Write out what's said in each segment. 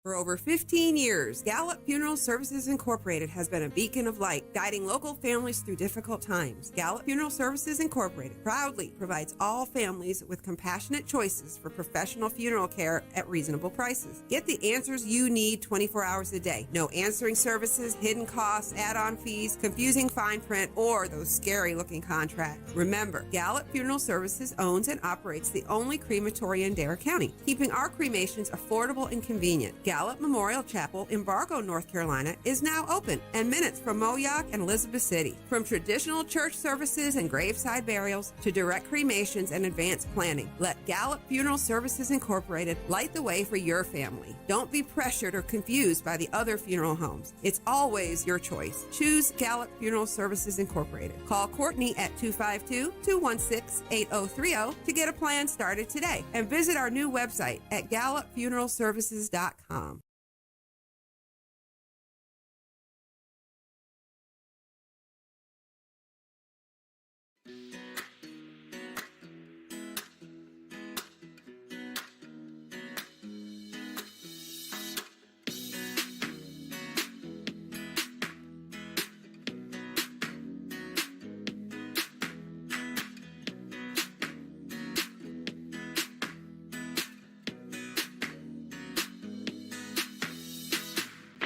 For over 15 years, Gallup Funeral Services Incorporated has been a beacon of light, guiding local families through difficult times. Gallup Funeral Services Incorporated proudly provides all families with compassionate choices for professional funeral care at reasonable prices. Get the answers you need 24 hours a day. No answering services, hidden costs, add-on fees, confusing fine print, or those scary-looking contracts. Remember, Gallup Funeral Services owns and operates the only crematory in Dare County, keeping our cremations affordable and convenient. Gallup Memorial Chapel in Bargo, North Carolina is now open and minutes from Moyock and Elizabeth City. From traditional church services and graveside burials to direct cremations and advanced planning, let Gallup Funeral Services Incorporated light the way for your family. Don't be pressured or confused by the other funeral homes. It's always your choice. Choose Gallup Funeral Services Incorporated. Call Courtney at 252-216-8030 to get a plan started today and visit our new website at gallupfuneralservices.com.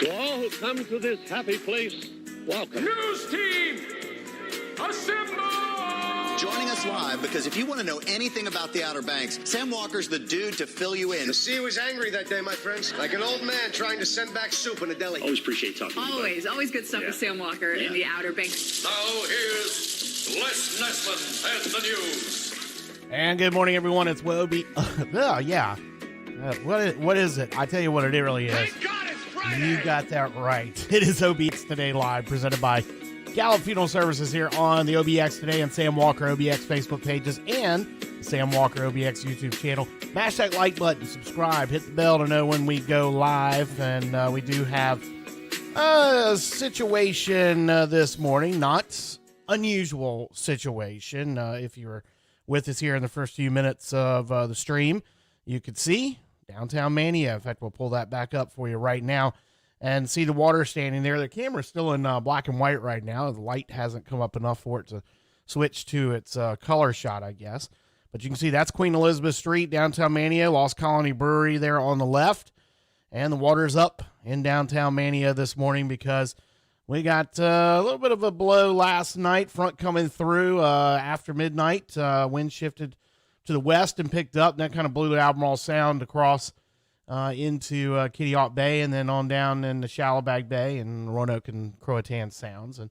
To all who come to this happy place, welcome. News team, assemble! Joining us live because if you want to know anything about the Outer Banks, Sam Walker's the dude to fill you in. The sea was angry that day, my friends. Like an old man trying to send back soup in a deli. Always appreciate talking to you. Always good stuff with Sam Walker in the Outer Banks. Now here's Les Nessman and the news. And good morning, everyone. It's Wobie. What is it? I tell you what it really is. Thank God it's Friday! You got that right. It is OBX Today Live, presented by Gallup Funeral Services here on the OBX Today and Sam Walker OBX Facebook pages and the Sam Walker OBX YouTube channel. Mash that like button, subscribe, hit the bell to know when we go live. And we do have a situation this morning, not unusual situation. If you were with us here in the first few minutes of the stream, you could see downtown Mania. In fact, we'll pull that back up for you right now and see the water standing there. The camera's still in black and white right now. The light hasn't come up enough for it to switch to its color shot, I guess. But you can see that's Queen Elizabeth Street, downtown Mania, Lost Colony Brewery there on the left. And the water's up in downtown Mania this morning because we got a little bit of a blow last night, front coming through after midnight. Wind shifted to the west and picked up. That kind of blew Albemarle Sound across into Kittiawt Bay and then on down into Shallowbag Bay and Roanoke and Croatan Sounds. And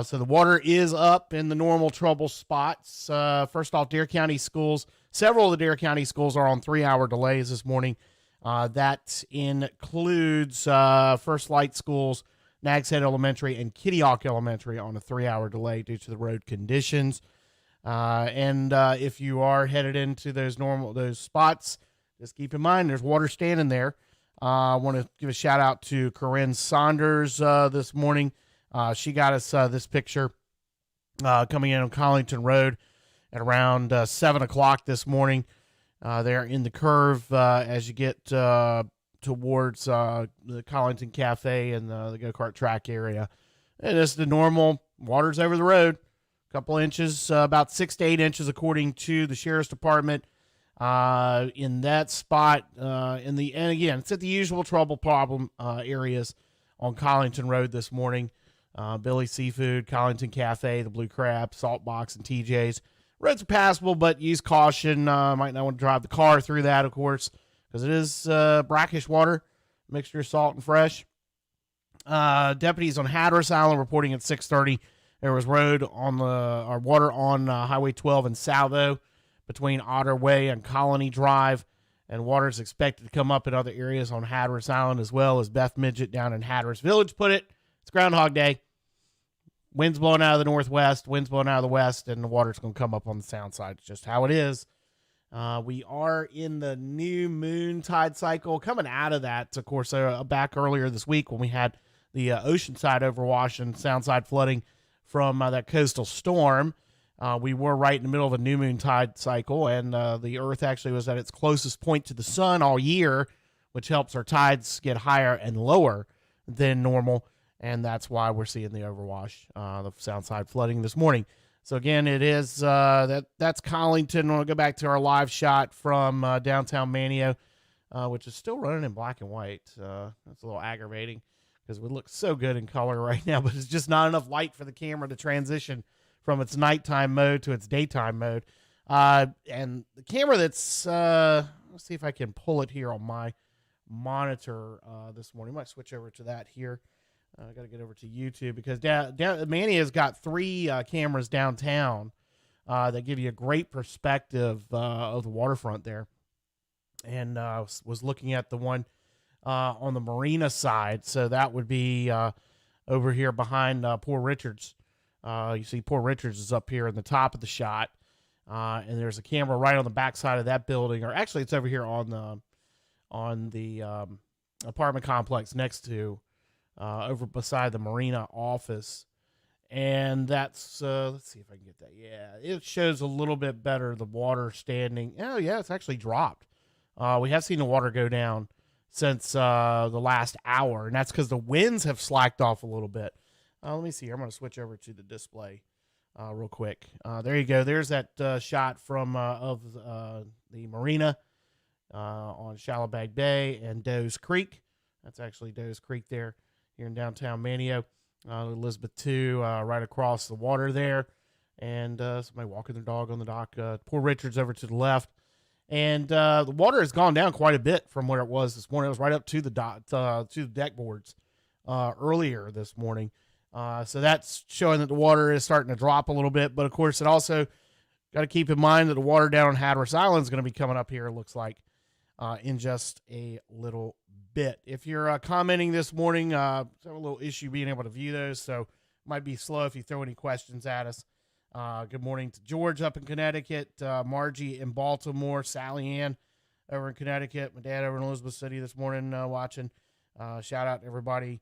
so the water is up in the normal trouble spots. First off, Dare County schools, several of the Dare County schools are on 3-hour delays this morning. That includes First Light Schools, Nags Head Elementary, and Kittiawk Elementary on a 3-hour delay due to the road conditions. And if you are headed into those spots, just keep in mind there's water standing there. I want to give a shout out to Corinne Saunders this morning. She got us this picture coming in on Collington Road at around 7 o'clock this morning. There in the curve as you get towards the Collington Cafe and the go-kart track area. And it's the normal water's over the road. Couple inches, about 6 to 8 inches, according to the Sheriff's Department, in that spot. And again, it's at the usual trouble problem areas on Collington Road this morning. Billy Seafood, Collington Cafe, the Blue Crab, Salt Box, and TJ's. Roads are passable, but use caution. Might not want to drive the car through that, of course, because it is brackish water, mixture of salt and fresh. Deputies on Hatteras Island reporting at 6:30. There was water on Highway 12 in Salvo between Otter Way and Colony Drive, and water is expected to come up in other areas on Hatteras Island as well, as Beth Midget down in Hatteras Village put it. It's Groundhog Day. Wind's blowing out of the northwest, wind's blowing out of the west, and the water's going to come up on the sound side. It's just how it is. We are in the new moon tide cycle. Coming out of that, of course, back earlier this week when we had the oceanside overwash and sound side flooding from that coastal storm. We were right in the middle of a new moon tide cycle, and the Earth actually was at its closest point to the sun all year which helps our tides get higher and lower than normal. And that's why we're seeing the overwash, the sound side flooding this morning. So again, it is that's Collington. We'll go back to our live shot from downtown Manio, which is still running in black and white. That's a little aggravating because we look so good in color right now, but it's just not enough light for the camera to transition from its nighttime mode to its daytime mode. And the camera that's, let's see if I can pull it here on my monitor this morning. I might switch over to that here. I got to get over to YouTube because Manny has got 3 cameras downtown that give you a great perspective of the waterfront there. And was looking at the one on the marina side. So that would be over here behind Poor Richards. You see Poor Richards is up here in the top of the shot. And there's a camera right on the back side of that building. Or actually, it's over here on the apartment complex next to over beside the marina office. And that's, let's see if I can get that. Yeah, it shows a little bit better the water standing. Oh, yeah, it's actually dropped. We have seen the water go down since the last hour, and that's because the winds have slacked off a little bit. Let me see here. I'm going to switch over to the display real quick. There you go. There's that shot from of the marina on Shallowbag Bay and Doe's Creek. That's actually Doe's Creek there here in downtown Manio. Elizabeth 2 right across the water there. And somebody walking their dog on the dock. Poor Richards over to the left. And the water has gone down quite a bit from where it was this morning. It was right up to the to the deck boards earlier this morning. So that's showing that the water is starting to drop a little bit. But, of course, it also got to keep in mind that the water down on Hatteras Island is going to be coming up here, it looks like, in just a little bit. If you're commenting this morning, have a little issue being able to view those, so it might be slow if you throw any questions at us. Good morning to George up in Connecticut, Margie in Baltimore, Sally Ann over in Connecticut, my dad over in Elizabeth City this morning watching. Shout out to everybody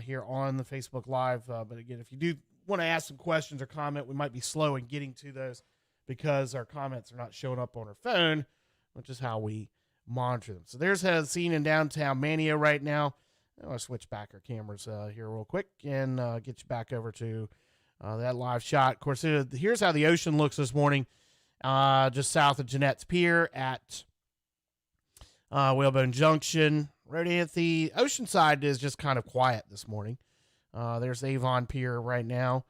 here on the Facebook Live. But again, if you do want to ask some questions or comment, we might be slow in getting to those because our comments are not showing up on our phone, which is how we monitor them. So there's a scene in downtown Manio right now. I'm going to switch back our cameras here real quick and get you back over to that live shot. Of course, here's how the ocean looks this morning, just south of Jeanette's Pier at Whalebone Junction. Right at the ocean side is just kind of quiet this morning. There's Avon Pier right now.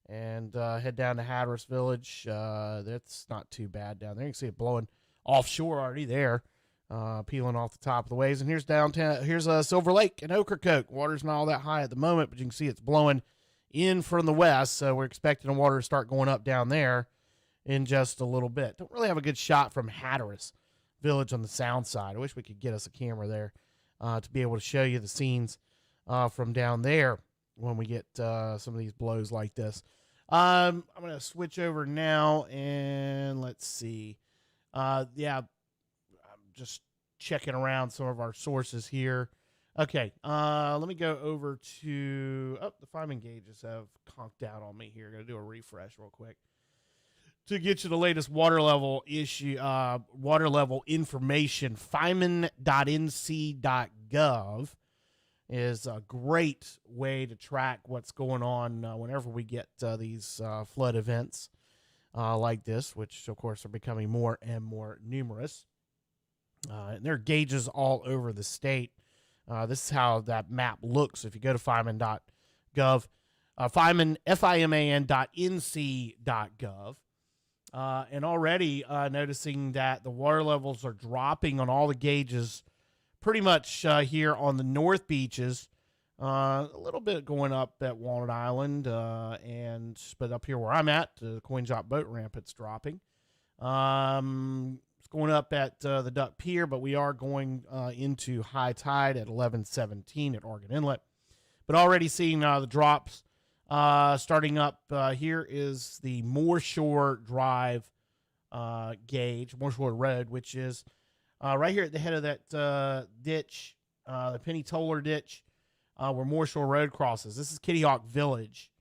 And head down to Hatteras Village. That's not too bad down there. You can see it blowing offshore already there. Peeling off the top of the waves. And here's downtown. Here's Silver Lake and Ocracoke. Water's not all that high at the moment, but you can see it's blowing in from the west. So we're expecting the water to start going up down there in just a little bit. Don't really have a good shot from Hatteras Village on the sound side. I wish we could get us a camera there to be able to show you the scenes from down there when we get some of these blows like this. I'm going to switch over now and let's see. Yeah, just checking around some of our sources here. Okay, let me go over to, the Feynman gauges have conked out on me here. Going to do a refresh real quick to get you the latest water level water level information. Feynman.nc.gov is a great way to track what's going on whenever we get these flood events like this, which of course are becoming more and more numerous. And there are gauges all over the state. This is how that map looks. If you go to Feynman.gov, Feynman.nc.gov, and already noticing that the water levels are dropping on all the gauges pretty much here on the north beaches. A little bit going up at Walnut Island, but up here where I'm at, the Coin Drop Boat Ramp, it's dropping. It's going up at the Duck Pier, but we are going into high tide at 11:17 at Oregon Inlet. But already seeing the drops starting up. Here is the Moorshore Drive gauge, Moorshore Road, which is right here at the head of that ditch, the Penny Toller ditch, where Moorshore Road crosses. This is Kitty Hawk Village.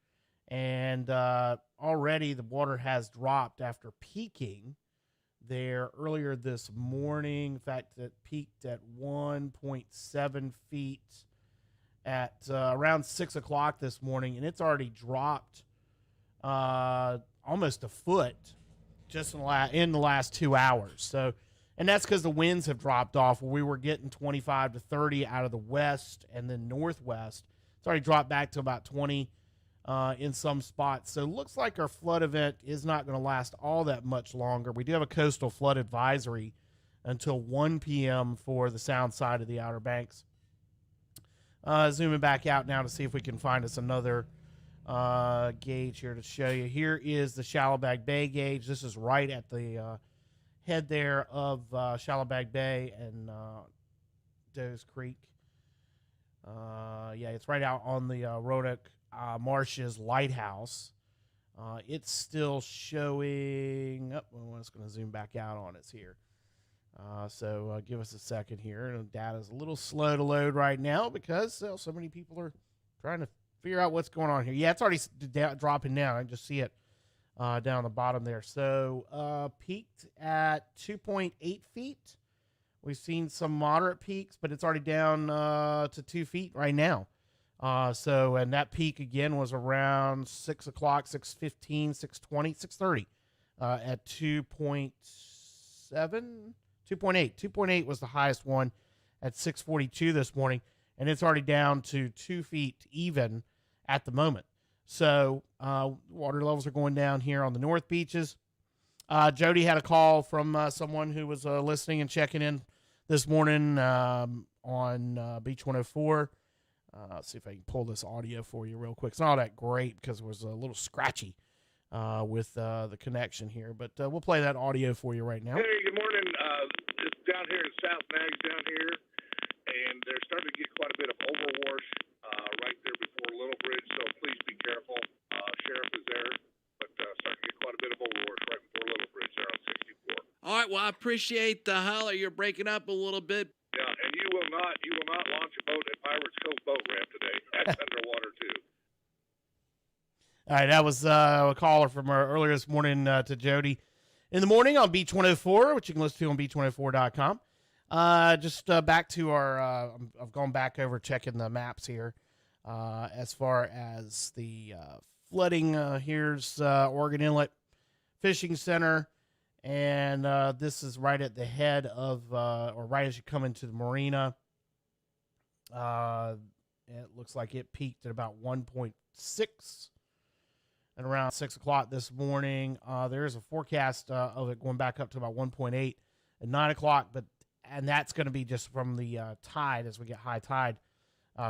And already the water has dropped after peaking there earlier this morning. In fact, it peaked at 1.7 feet at around 6 o'clock this morning, and it's already dropped almost a foot just in the last 2 hours. So, and that's because the winds have dropped off. We were getting 25 to 30 out of the west and then northwest. It's already dropped back to about 20 in some spots. So it looks like our flood event is not going to last all that much longer. We do have a coastal flood advisory until 1 p.m. for the sound side of the Outer Banks. Zooming back out now to see if we can find us another gauge here to show you. Here is the Shallowbag Bay gauge. This is right at the head there of Shallowbag Bay and Doe's Creek. Yeah, it's right out on the Roanoke Marshes Lighthouse. It's still showing. I'm just going to zoom back out on us here. So give us a second here. The data's a little slow to load right now because so many people are trying to figure out what's going on here. Yeah, it's already dropping down. I can just see it down the bottom there. So peaked at 2.8 feet. We've seen some moderate peaks, but it's already down to 2 feet right now. And that peak again was around 6 o'clock, 6:15, 6:20, 6:30 at 2.7, 2.8. 2.8 was the highest one at 6:42 this morning, and it's already down to 2 feet even at the moment. So water levels are going down here on the north beaches. Jody had a call from someone who was listening and checking in this morning on Beach 104. Let's see if I can pull this audio for you real quick. It's not that great because it was a little scratchy with the connection here, but we'll play that audio for you right now. Hey, good morning. Just down here in South Nags down here, and they're starting to get quite a bit of overwash right there before Little Bridge, so please be careful. Sheriff is there, but starting to get quite a bit of overwash right before Little Bridge there on 64. All right, well, I appreciate the holler. You're breaking up a little bit. Yeah, and you will not launch a boat at Pirates Cove Boat Ramp today. That's underwater too. All right, that was a caller from earlier this morning to Jody in the morning on Beach 104, which you can listen to on beach104.com. Just back to our, I've gone back over checking the maps here as far as the flooding. Here's Oregon Inlet Fishing Center, and this is right at the head of, or right as you come into the marina. It looks like it peaked at about 1.6 at around 6 o'clock this morning. There is a forecast of it going back up to about 1.8 at 9 o'clock, and that's going to be just from the tide as we get high tide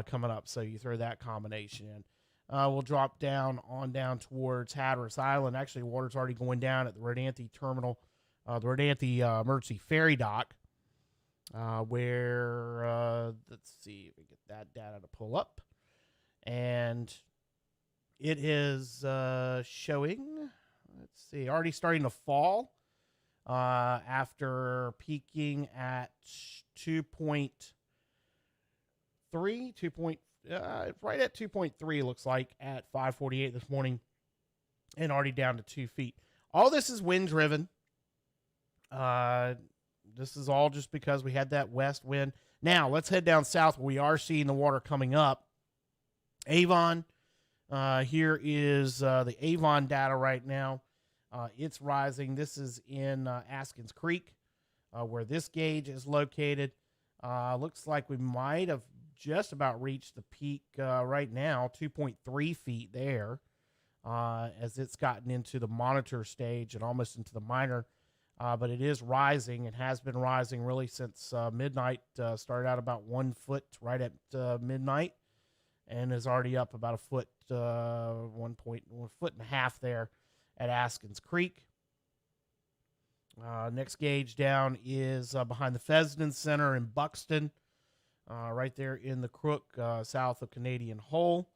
coming up. So you throw that combination in. We'll drop down towards Hatteras Island. Actually, water's already going down at the Rodanthe terminal, the Rodanthe emergency ferry dock, where, let's see if we get that data to pull up. And it is showing, let's see, already starting to fall after peaking at 2.3, right at 2.3 looks like at 5:48 this morning, and already down to 2 feet. All this is wind driven. This is all just because we had that west wind. Now let's head down south where we are seeing the water coming up. Avon, here is the Avon data right now. It's rising. This is in Askins Creek, where this gauge is located. Looks like we might have just about reached the peak right now, 2.3 feet there, as it's gotten into the monitor stage and almost into the minor. But it is rising. It has been rising really since midnight. Started out about 1 foot right at midnight, and is already up about a foot, 1 foot and a half there at Askins Creek. Next gauge down is behind the Fessenden Center in Buxton, right there in the Crook, south of Canadian Hole.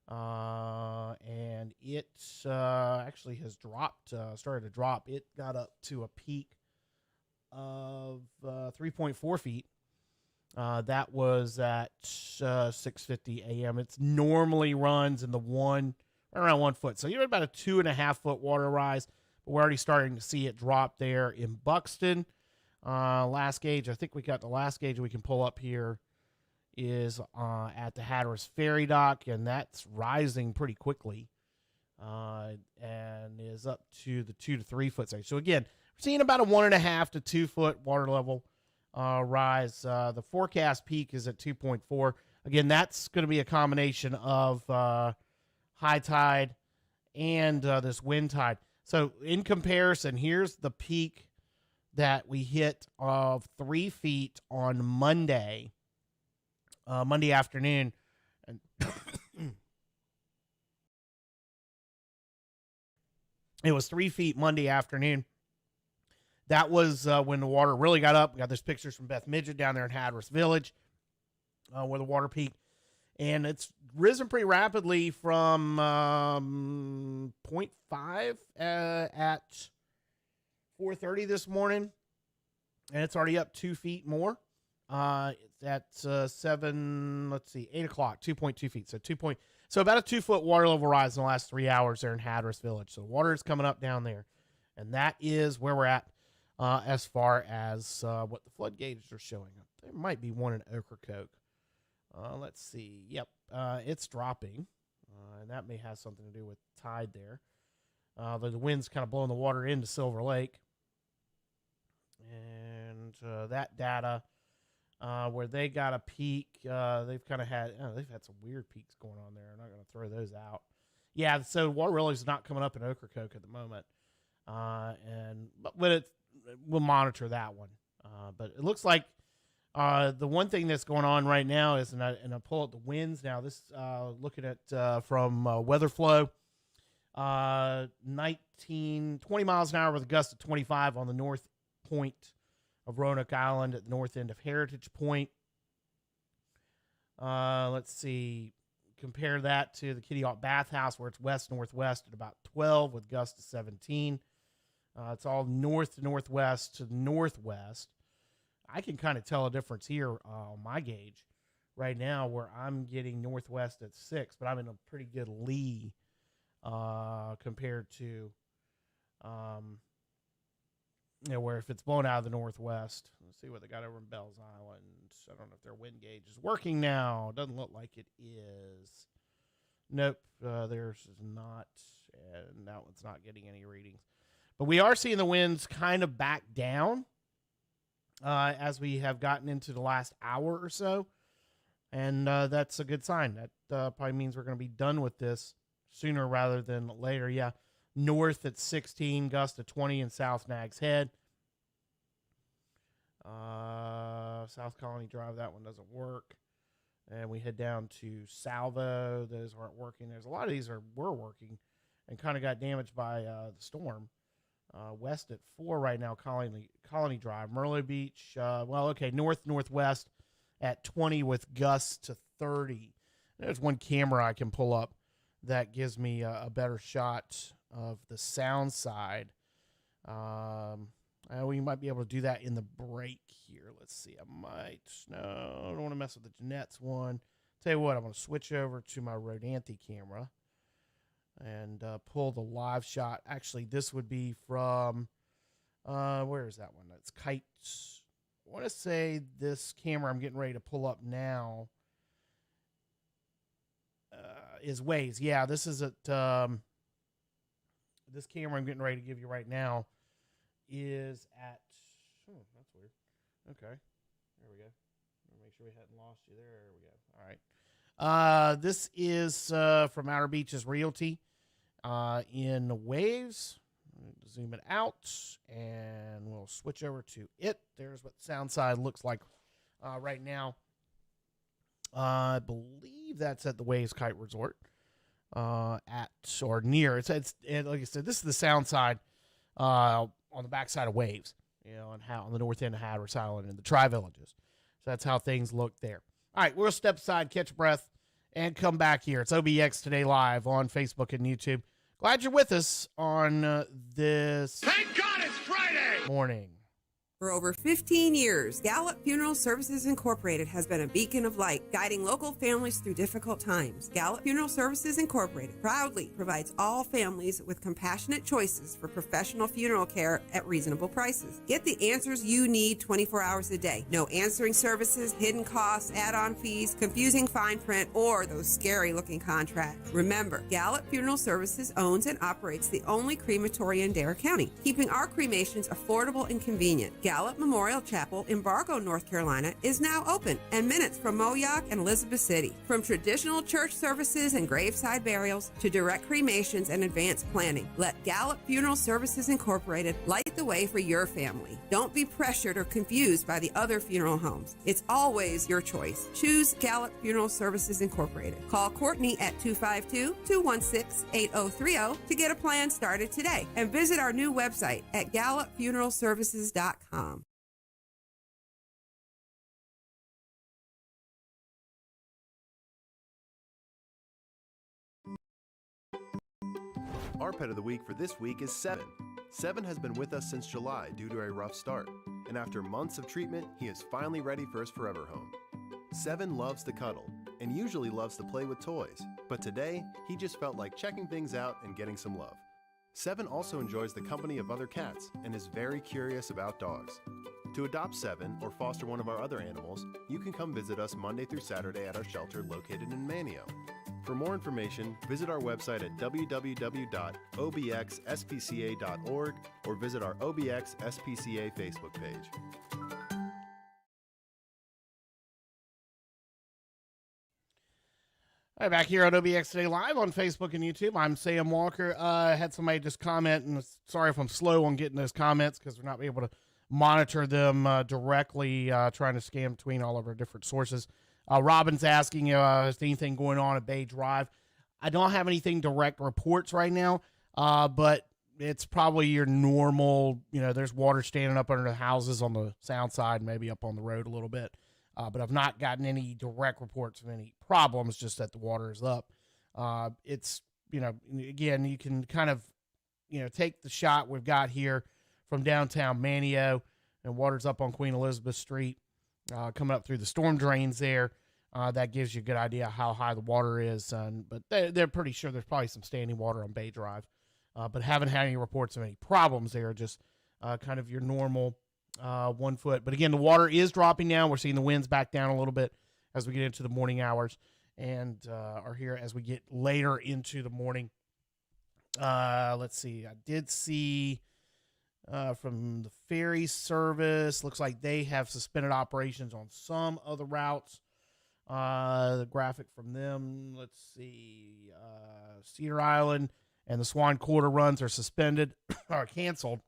And it actually has dropped, started to drop. It got up to a peak of 3.4 feet. That was at 6:50 a.m. It normally runs in the around 1 foot. So you're about a 2.5 foot water rise. But we're already starting to see it drop there in Buxton. Last gauge, I think we got the last gauge we can pull up here is at the Hatteras ferry dock, and that's rising pretty quickly and is up to the 2 to 3 foot stage. So again, we're seeing about a 1.5 to 2 foot water level rise. The forecast peak is at 2.4. Again, that's going to be a combination of high tide and this wind tide. So in comparison, here's the peak that we hit of 3 feet on Monday afternoon. And it was 3 feet Monday afternoon. That was when the water really got up. We got those pictures from Beth Midget down there in Hatteras Village where the water peaked. And it's risen pretty rapidly from 0.5 at 4:30 this morning. And it's already up 2 feet more. It's at 8 o'clock, 2.2 feet. So about a 2 foot water level rise in the last 3 hours there in Hatteras Village. So water is coming up down there. And that is where we're at as far as what the flood gauges are showing. There might be one in Ocracoke. Let's see. Yep, it's dropping. And that may have something to do with tide there. The wind's kind of blowing the water into Silver Lake. And that data, where they got a peak, they've had some weird peaks going on there. I'm not going to throw those out. Yeah, so water really is not coming up in Ocracoke at the moment. But we'll monitor that one. But it looks like the one thing that's going on right now is, and I pull up the winds now. This looking at from WeatherFlow, 20 miles an hour with a gust of 25 on the north point of Roanoke Island at the north end of Heritage Point. Let's see. Compare that to the Kitty Hawk Bathhouse, where it's west-northwest at about 12 with gusts of 17. It's all north to northwest to northwest. I can kind of tell a difference here on my gauge right now, where I'm getting northwest at 6, but I'm in a pretty good lee compared to where if it's blown out of the northwest. Let's see what they got over in Bells Island. I don't know if their wind gauge is working now. Doesn't look like it is. Nope, theirs is not, and that one's not getting any readings. But we are seeing the winds kind of back down as we have gotten into the last hour or so, and that's a good sign. That probably means we're going to be done with this sooner rather than later. Yeah. North at 16, gust of 20 in South Nags Head. South Colony Drive, that one doesn't work. And we head down to Salvo. Those aren't working. There's a lot of these were working and kind of got damaged by the storm. West at 4 right now, Colony Drive. Merlo Beach, northwest at 20 with gusts to 30. There's one camera I can pull up that gives me a better shot of the sound side. We might be able to do that in the break here. Let's see. I don't want to mess with the Jeanette's one. Tell you what, I'm going to switch over to my Rodanthe camera and pull the live shot. Actually, this would be from, where is that one? That's Kites. I want to say this camera I'm getting ready to pull up now is Waze. Yeah, this is at, this camera I'm getting ready to give you right now is at, that's weird. Okay, there we go. Make sure we hadn't lost you there. There we go. All right. This is from Outer Beaches Realty in Waves. Zoom it out, and we'll switch over to it. There's what the sound side looks like right now. I believe that's at the Waves Kite Resort. At or near. It's like I said, this is the sound side on the backside of Waves, on the north end of Hatteras Island and the Tri-Villages. So that's how things look there. All right, we'll step aside, catch a breath, and come back here. It's OBX Today Live on Facebook and YouTube. Glad you're with us on this Thank God it's Friday! morning. For over 15 years, Gallup Funeral Services Incorporated has been a beacon of light, guiding local families through difficult times. Gallup Funeral Services Incorporated proudly provides all families with compassionate choices for professional funeral care at reasonable prices. Get the answers you need 24 hours a day. No answering services, hidden costs, add-on fees, confusing fine print, or those scary-looking contracts. Remember, Gallup Funeral Services owns and operates the only crematory in Dare County, keeping our cremations affordable and convenient. Gallup Memorial Chapel in Bargo, North Carolina is now open and minutes from Moyock and Elizabeth City. From traditional church services and graveside burials to direct cremations and advanced planning, let Gallup Funeral Services Incorporated light the way for your family. Don't be pressured or confused by the other funeral homes. It's always your choice. Choose Gallup Funeral Services Incorporated. Call Courtney at 252-216-8030 to get a plan started today and visit our new website at gallupfuneralservices.com. Our pet of the week for this week is Seven. Seven has been with us since July due to a rough start, and after months of treatment, he is finally ready for his forever home. Seven loves to cuddle and usually loves to play with toys, but today he just felt like checking things out and getting some love. Seven also enjoys the company of other cats and is very curious about dogs. To adopt Seven or foster one of our other animals, you can come visit us Monday through Saturday at our shelter located in Manio. For more information, visit our website at www.obxspca.org or visit our OBX SPCA Facebook page. All right, back here on OBX Today Live on Facebook and YouTube. I'm Sam Walker. I had somebody just comment, and sorry if I'm slow on getting those comments because we're not able to monitor them directly, trying to scan between all of our different sources. Robin's asking, is there anything going on at Bay Drive? I don't have anything direct reports right now, but it's probably your normal, there's water standing up under the houses on the south side, maybe up on the road a little bit. But I've not gotten any direct reports of any problems, just that the water is up. It's, again, you can kind of, take the shot we've got here from downtown Manio, and water's up on Queen Elizabeth Street, coming up through the storm drains there. That gives you a good idea how high the water is. But they're pretty sure there's probably some standing water on Bay Drive. But haven't had any reports of any problems there, just kind of your normal 1 foot. But again, the water is dropping now. We're seeing the winds back down a little bit as we get into the morning hours, and are here as we get later into the morning. Let's see. I did see from the ferry service, looks like they have suspended operations on some other routes. The graphic from them, let's see. Cedar Island and the Swan Quarter runs are suspended or canceled.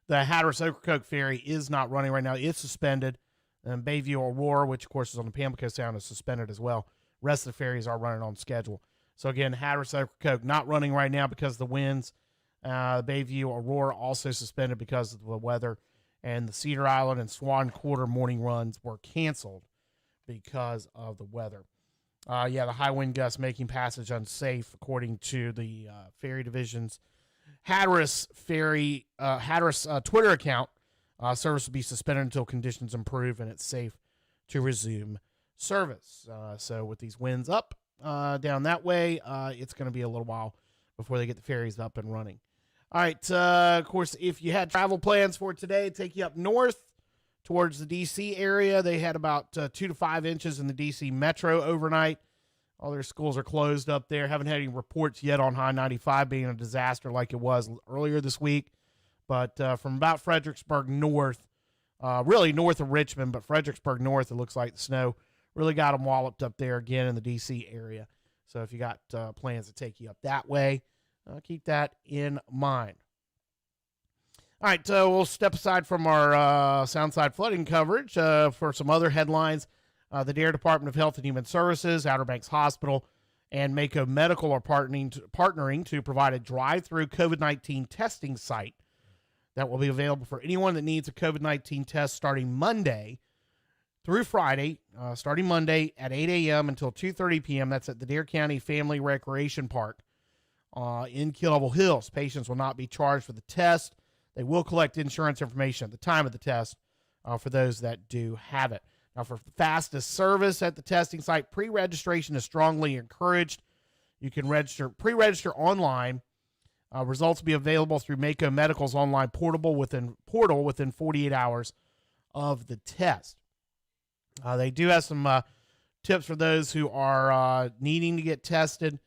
The Hatteras Ocracoke ferry is not running right now. It's suspended. And Bayview Aurora, which of course is on the Pamlico Sound, is suspended as well. Rest of the ferries are running on schedule. So again, Hatteras Ocracoke not running right now because of the winds. Bayview Aurora also suspended because of the weather. And the Cedar Island and Swan Quarter morning runs were canceled because of the weather. The high wind gusts making passage unsafe, according to the ferry division's Hatteras Twitter account. Service will be suspended until conditions improve and it's safe to resume service. So with these winds up down that way, it's going to be a little while before they get the ferries up and running. All right. Of course, if you had travel plans for today, take you up north towards the D.C. area. They had about 2 to 5 inches in the D.C. metro overnight. All their schools are closed up there. Haven't had any reports yet on High 95 being a disaster like it was earlier this week. But from about Fredericksburg north, really north of Richmond, but Fredericksburg north, it looks like the snow really got them walloped up there again in the D.C. area. So if you got plans to take you up that way, keep that in mind. All right, so we'll step aside from our Soundside flooding coverage for some other headlines. The Dare Department of Health and Human Services, Outer Banks Hospital, and Mako Medical are partnering to provide a drive-through COVID-19 testing site that will be available for anyone that needs a COVID-19 test starting Monday through Friday, starting Monday at 8 a.m. until 2:30 p.m. That's at the Dare County Family Recreation Park in Keel Level Hills. Patients will not be charged for the test. They will collect insurance information at the time of the test for those that do have it. Now, for fastest service at the testing site, pre-registration is strongly encouraged. You can pre-register online. Results will be available through Mako Medical's online portal within 48 hours of the test. They do have some tips for those who are needing to get tested.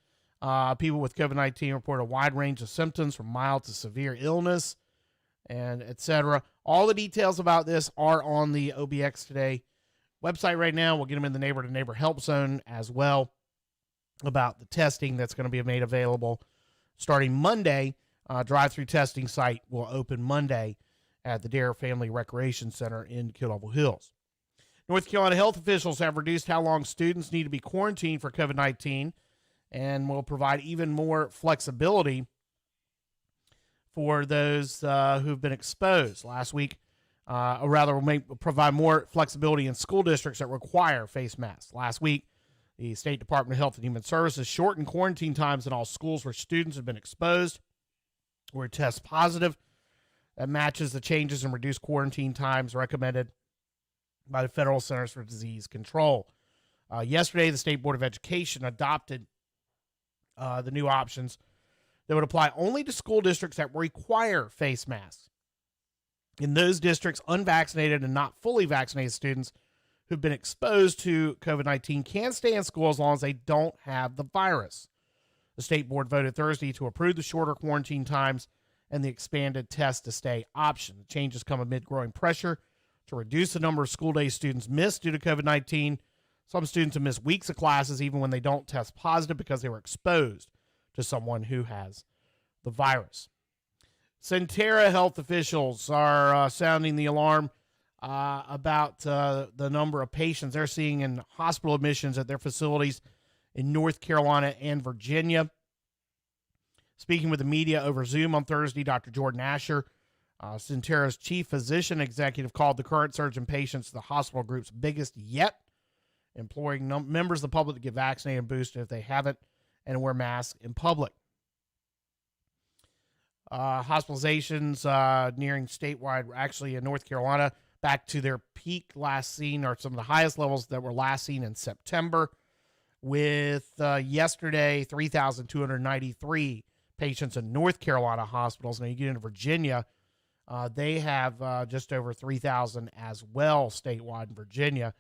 People with COVID-19 report a wide range of symptoms from mild to severe illness, and etc. All the details about this are on the OBX Today website right now. We'll get them in the neighbor-to-neighbor help zone as well about the testing that's going to be made available starting Monday. Drive-through testing site will open Monday at the Dare Family Recreation Center in Kill Hills. North Carolina health officials have reduced how long students need to be quarantined for COVID-19 and will provide even more flexibility for those who've been exposed. Last week, will provide more flexibility in school districts that require face masks. Last week, the State Department of Health and Human Services shortened quarantine times in all schools where students have been exposed or test positive. That matches the changes in reduced quarantine times recommended by the Federal Centers for Disease Control. Yesterday, the State Board of Education adopted the new options that would apply only to school districts that require face masks. In those districts, unvaccinated and not fully vaccinated students who've been exposed to COVID-19 can stay in school as long as they don't have the virus. The State Board voted Thursday to approve the shorter quarantine times and the expanded test to stay option. The changes come amid growing pressure to reduce the number of school days students miss due to COVID-19. Some students have missed weeks of classes even when they don't test positive because they were exposed to someone who has the virus. Centera health officials are sounding the alarm about the number of patients they're seeing in hospital admissions at their facilities in North Carolina and Virginia. Speaking with the media over Zoom on Thursday, Dr. Jordan Asher, Centera's chief physician executive, called the current surge in patients the hospital group's biggest yet, imploring members of the public to get vaccinated and boosted if they haven't and wear masks in public. Hospitalizations nearing statewide, actually in North Carolina, back to their peak last seen, or some of the highest levels that were last seen in September, with yesterday 3,293 patients in North Carolina hospitals. Now you get into Virginia, they have just over 3,000 as well statewide in Virginia.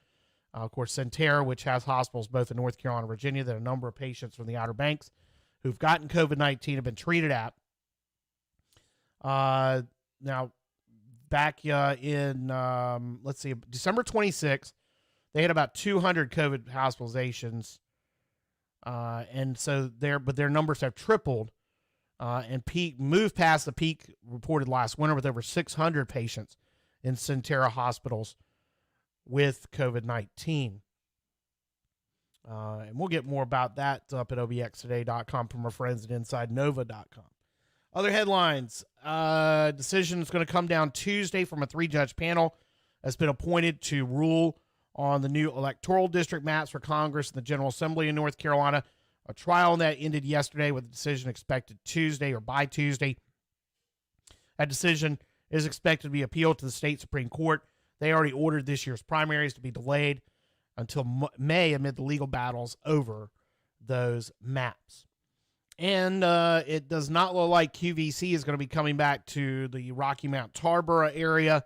Of course, Centera, which has hospitals both in North Carolina and Virginia, that a number of patients from the Outer Banks who've gotten COVID-19 have been treated at. Now, back in, December 26th, they had about 200 COVID hospitalizations. And so their numbers have tripled, and moved past the peak reported last winter with over 600 patients in Centera hospitals with COVID-19. And we'll get more about that up at obxtoday.com from our friends at InsideNova.com. Other headlines, decision is going to come down Tuesday from a 3-judge panel that's been appointed to rule on the new electoral district maps for Congress and the General Assembly in North Carolina. A trial on that ended yesterday with a decision expected Tuesday or by Tuesday. That decision is expected to be appealed to the state Supreme Court. They already ordered this year's primaries to be delayed until May amid the legal battles over those maps. And it does not look like QVC is going to be coming back to the Rocky Mount Tarboro area.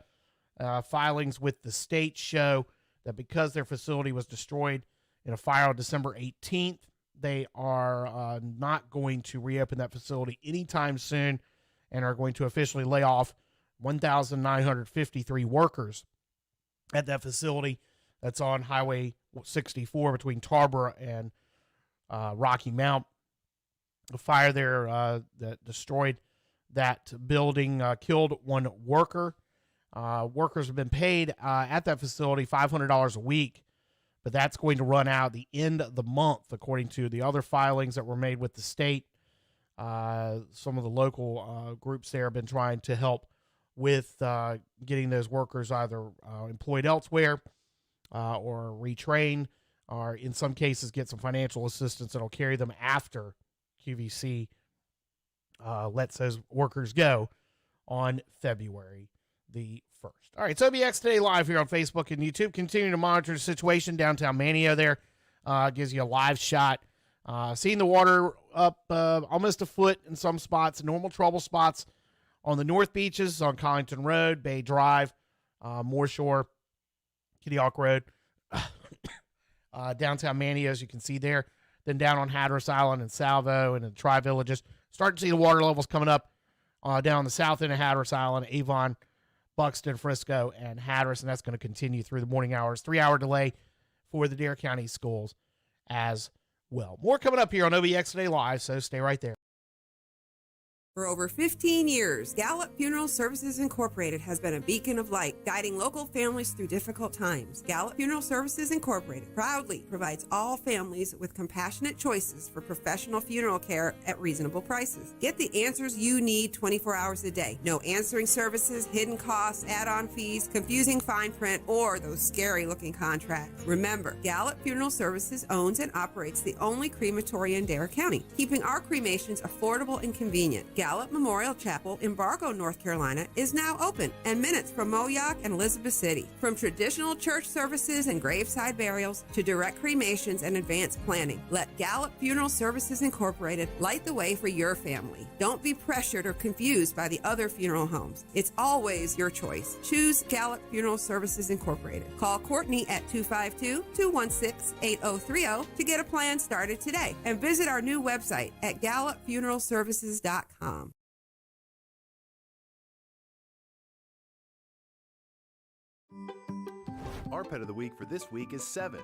Filings with the state show that because their facility was destroyed in a fire on December 18th, they are not going to reopen that facility anytime soon and are going to officially lay off 1,953 workers at that facility that's on Highway 64 between Tarboro and Rocky Mount. A fire there that destroyed that building killed one worker. Workers have been paid at that facility $500 a week, but that's going to run out at the end of the month, according to the other filings that were made with the state. Some of the local groups there have been trying to help with getting those workers either employed elsewhere or retrained, or in some cases get some financial assistance that will carry them after QVC lets those workers go on February the 1st. All right, it's OBX Today live here on Facebook and YouTube. Continue to monitor the situation downtown Manteo there. Gives you a live shot. Seeing the water up almost a foot in some spots, normal trouble spots on the north beaches, on Collington Road, Bay Drive, Moore Shore, Kitty Hawk Road, downtown Manteo, as you can see there. Then down on Hatteras Island and Salvo and the Tri-Villages. Start to see the water levels coming up down on the south end of Hatteras Island, Avon, Buxton, Frisco, and Hatteras, and that's going to continue through the morning hours. 3-hour delay for the Dare County schools as well. More coming up here on OBX Today Live, so stay right there. For over 15 years, Gallup Funeral Services Incorporated has been a beacon of light, guiding local families through difficult times. Gallup Funeral Services Incorporated proudly provides all families with compassionate choices for professional funeral care at reasonable prices. Get the answers you need 24 hours a day. No answering services, hidden costs, add-on fees, confusing fine print, or those scary-looking contracts. Remember, Gallup Funeral Services owns and operates the only crematory in Dare County, keeping our cremations affordable and convenient. Gallup Memorial Chapel in Bargo, North Carolina is now open and minutes from Moyock and Elizabeth City. From traditional church services and graveside burials to direct cremations and advanced planning, let Gallup Funeral Services Incorporated light the way for your family. Don't be pressured or confused by the other funeral homes. It's always your choice. Choose Gallup Funeral Services Incorporated. Call Courtney at 252-216-8030 to get a plan started today and visit our new website at gallupfuneralservices.com. Our pet of the week for this week is 7.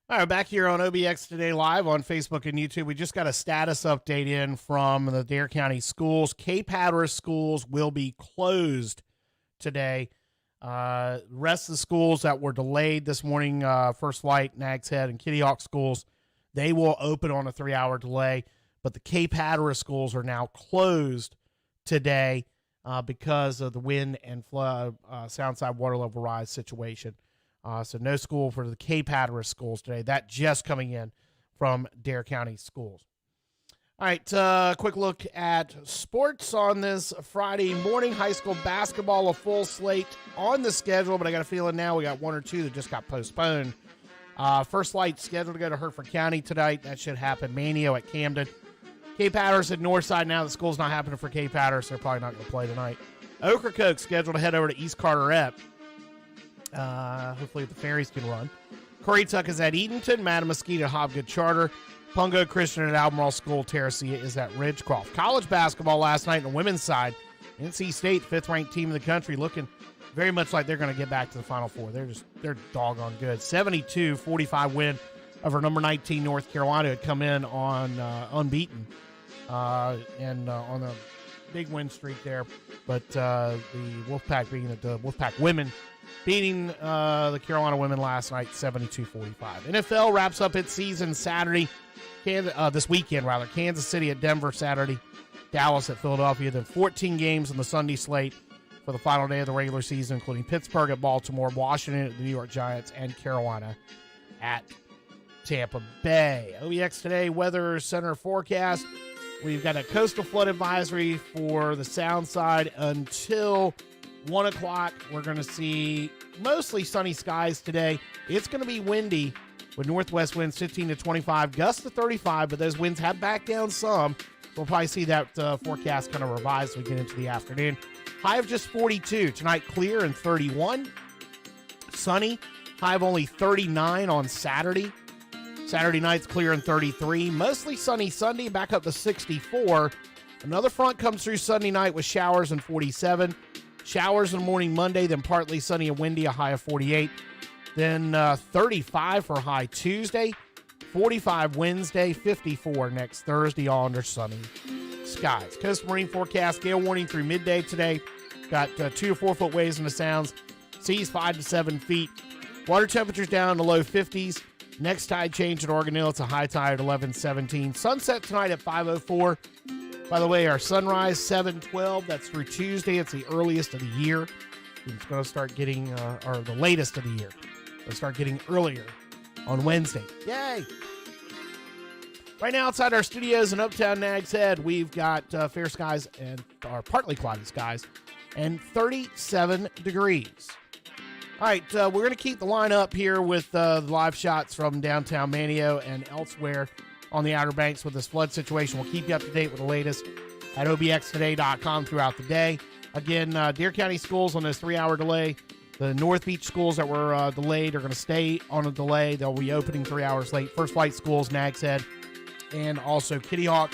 All right, back here on OBX Today Live on Facebook and YouTube. We just got a status update in from the Dare County schools. Cape Hatteras schools will be closed today. The rest of the schools that were delayed this morning, First Flight, Nags Head, and Kitty Hawk schools, they will open on a 3-hour delay. But the Cape Hatteras schools are now closed today because of the wind and flood, Soundside water level rise situation. So no school for the Cape Hatteras schools today. That just coming in from Dare County schools. All right, quick look at sports on this Friday morning. High school basketball, a full slate on the schedule, but I got a feeling now we got one or two that just got postponed. First Light scheduled to go to Hertford County tonight. That should happen. Manteo at Camden. Cape Hatteras at Northside. Now the school's not happening for Cape Hatteras. They're probably not going to play tonight. Ocracoke scheduled to head over to East Carteret. Hopefully the ferries can run. Currituck is at Edenton. Mattamuskeet at Hobgood Charter. Pungo Christian at Albemarle School. Terracea is at Ridgecroft. College basketball last night on the women's side. NC State, 5th-ranked team in the country, looking very much like they're going to get back to the Final Four. They're doggone good. 72-45 win over number 19 North Carolina, had come in on unbeaten and on a big win streak there. But the Wolfpack women beating the Carolina women last night, 72-45. NFL wraps up its season Saturday, this weekend rather. Kansas City at Denver Saturday, Dallas at Philadelphia. Then 14 games on the Sunday slate for the final day of the regular season, including Pittsburgh at Baltimore, Washington at the New York Giants, and Carolina at Tampa Bay. OBX Today Weather Center forecast. We've got a coastal flood advisory for the Sound side until 1 o'clock. We're going to see mostly sunny skies today. It's going to be windy with northwest winds 15 to 25, gusts to 35, but those winds have backed down some. We'll probably see that forecast kind of revised as we get into the afternoon. High of just 42. Tonight, clear and 31. Sunny. High of only 39 on Saturday. Saturday night's clear and 33. Mostly sunny Sunday, back up to 64. Another front comes through Sunday night with showers and 47. Showers in the morning Monday, then partly sunny and windy, a high of 48. Then 35 for high Tuesday. 45 Wednesday, 54 next Thursday, all under sunny skies. Coastal Marine forecast, gale warning through midday today. Got 2 to 4 foot waves in the sounds. Seas 5 to 7 feet. Water temperatures down in the low 50s. Next tide change at Oregon Hill. It's a high tide at 11:17. Sunset tonight at 5:04. By the way, our sunrise 7:12. That's through Tuesday. It's the earliest of the year. It's going to start getting, or the latest of the year. It'll start getting earlier on Wednesday. Yay! Right now, outside our studios in Uptown Nags Head, we've got fair skies or partly cloudy skies and 37 degrees. All right, we're going to keep the line up here with the live shots from downtown Manio and elsewhere on the Outer Banks with this flood situation. We'll keep you up to date with the latest at obxtoday.com throughout the day. Again, Dare County schools on this 3-hour delay. The North Beach schools that were delayed are going to stay on a delay. They'll be opening 3 hours late. First Flight schools, Nags Head, and also Kitty Hawk.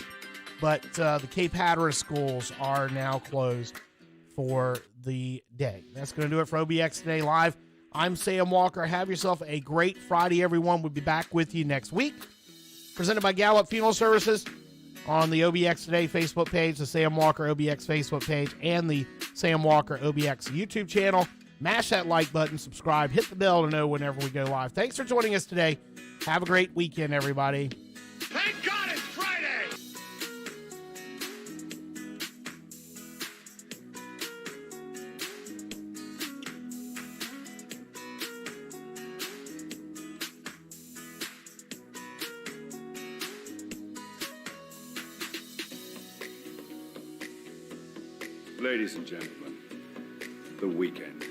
But the Cape Hatteras schools are now closed for the day. That's going to do it for OBX Today Live. I'm Sam Walker. Have yourself a great Friday, everyone. We'll be back with you next week. Presented by Gallup Funeral Services on the OBX Today Facebook page, the Sam Walker OBX Facebook page, and the Sam Walker OBX YouTube channel. Mash that like button, subscribe, hit the bell to know whenever we go live. Thanks for joining us today. Have a great weekend, everybody. Thank God it's Friday! Ladies and gentlemen, the weekend.